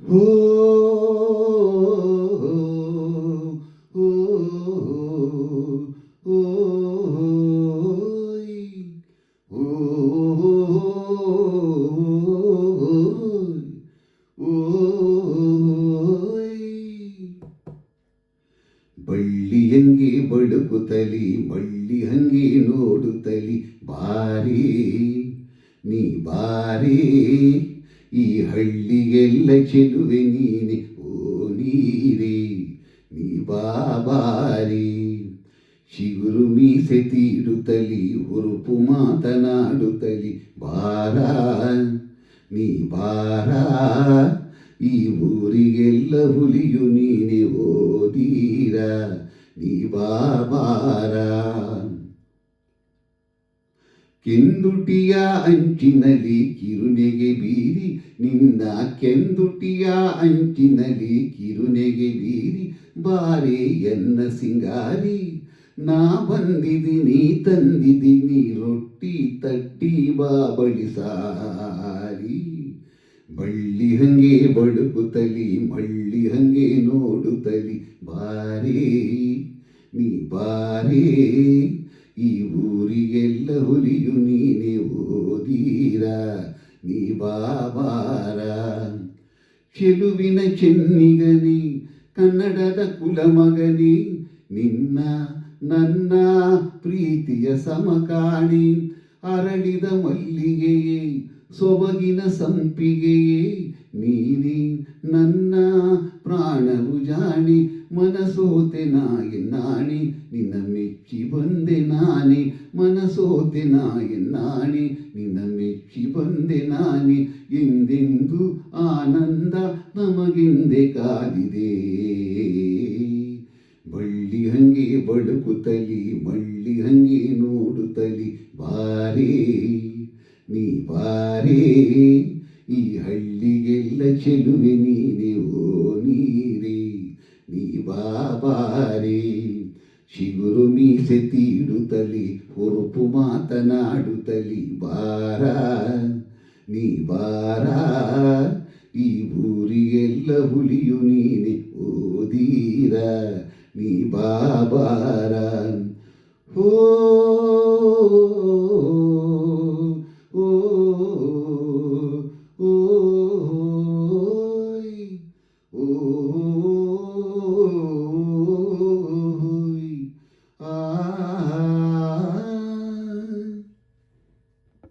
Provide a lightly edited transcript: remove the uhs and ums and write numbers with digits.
ಓ ಓ ಬಳ್ಳಿ ಹಂಗೆ ಬಳುಕುತ್ತಲಿ ಬಳ್ಳಿ ಹಂಗೆ ನೋಡುತ್ತಲಿ ಬಾರಿ ನೀ ಬಾರಿ ಈ ಹಳ್ಳಿಗೆಲ್ಲ ಚೆಲುವೆ ನೀನೆ ಓ ನೀರೇ ನೀ ಬಾಬಾರಿ ಚಿಗುರು ಮೀಸೆ ತೀಡುತ್ತಲಿ ಹುರುಪು ಮಾತನಾಡುತ್ತಲಿ ಬಾರ ನೀ ಬಾರ ಈ ಊರಿಗೆಲ್ಲ ಹುಲಿಯು ನೀನೆ ಓದೀರ ನೀ ಬಾಬಾರ ಕೆಂದುಟಿಯ ಅಂಚಿನಲ್ಲಿ ಕಿರುನೆಗೆ ಬೀರಿ ನಿನ್ನ ಕೆಂದುಟಿಯ ಅಂಚಿನಲ್ಲಿ ಕಿರುನೆಗೆ ಬೀರಿ ಬಾರೆ ಎನ್ನ ಸಿಂಗಾರಿ ನಾ ಬಂದಿದ್ದೀನಿ ತಂದಿದ್ದೀನಿ ರೊಟ್ಟಿ ತಟ್ಟಿ ಬಾಬಳಿ ಸಾರಿ ಬಳ್ಳಿ ಹಂಗೆ ಬಳುಕುತ್ತಲಿ ಮಳ್ಳಿ ಹಂಗೆ ನೋಡುತ್ತಲಿ ಬಾರೇ ನೀ ಬಾರೇ ಈ ಊರಿಗೆಲ್ಲ ಹುಲಿಯು ನೀನೆ ಓದೀರ ನೀ ಬಾಬಾರ ಚೆಲುವಿನ ಚೆನ್ನಿಗನಿ ಕನ್ನಡದ ಕುಲಮಗನಿ ನಿನ್ನ ನನ್ನ ಪ್ರೀತಿಯ ಸಮಕಾಣಿ ಅರಳಿದ ಮಲ್ಲಿಗೆಯೇ ಸೊಬಗಿನ ಸಂಪಿಗೆಯೇ ನೀನೇ ನನ್ನ ಪ್ರಾಣವು ಜಾಣಿ ಮನಸೋತೆ ನಾಯನ್ನಾಣಿ ನಿನ್ನ ಮೆಚ್ಚಿ ಬಂದೆ ನಾನೇ ಮನಸೋತೆ ನಾಯನ್ನಾಣಿ ನಿನ್ನ ಮೆಚ್ಚಿ ಬಂದೆ ನಾನೇ ಎಂದೆಂದು ಆನಂದ ನಮಗೆಂದೆ ಕಾದಿದೆ ಬಳ್ಳಿ ಹಂಗೆ ಬಳುಕುತ್ತಲಿ ಮಳ್ಳಿ ಹಂಗೆ ನೋಡುತ್ತಲಿ ಬಾರೇ ನೀ ಬಾರೇ ಈ ಹಳ್ಳಿಗೆಲ್ಲ ಚೆಲುವೆ ನೀನೆ ಓ ನೀರೇ ನೀ ಬಾಬಾರೇ ಚಿಗುರು ಮೀಸೆ ತೀಡುತ್ತಲಿ ಹುರುಪು ಮಾತನಾಡುತ್ತಲಿ ಬಾರ ನೀ ಬಾರ ಈ ಊರಿಗೆಲ್ಲ ಹುಲಿಯು ನೀನೆ ಓದೀರ ನೀ ಬಾಬಾರ ಓ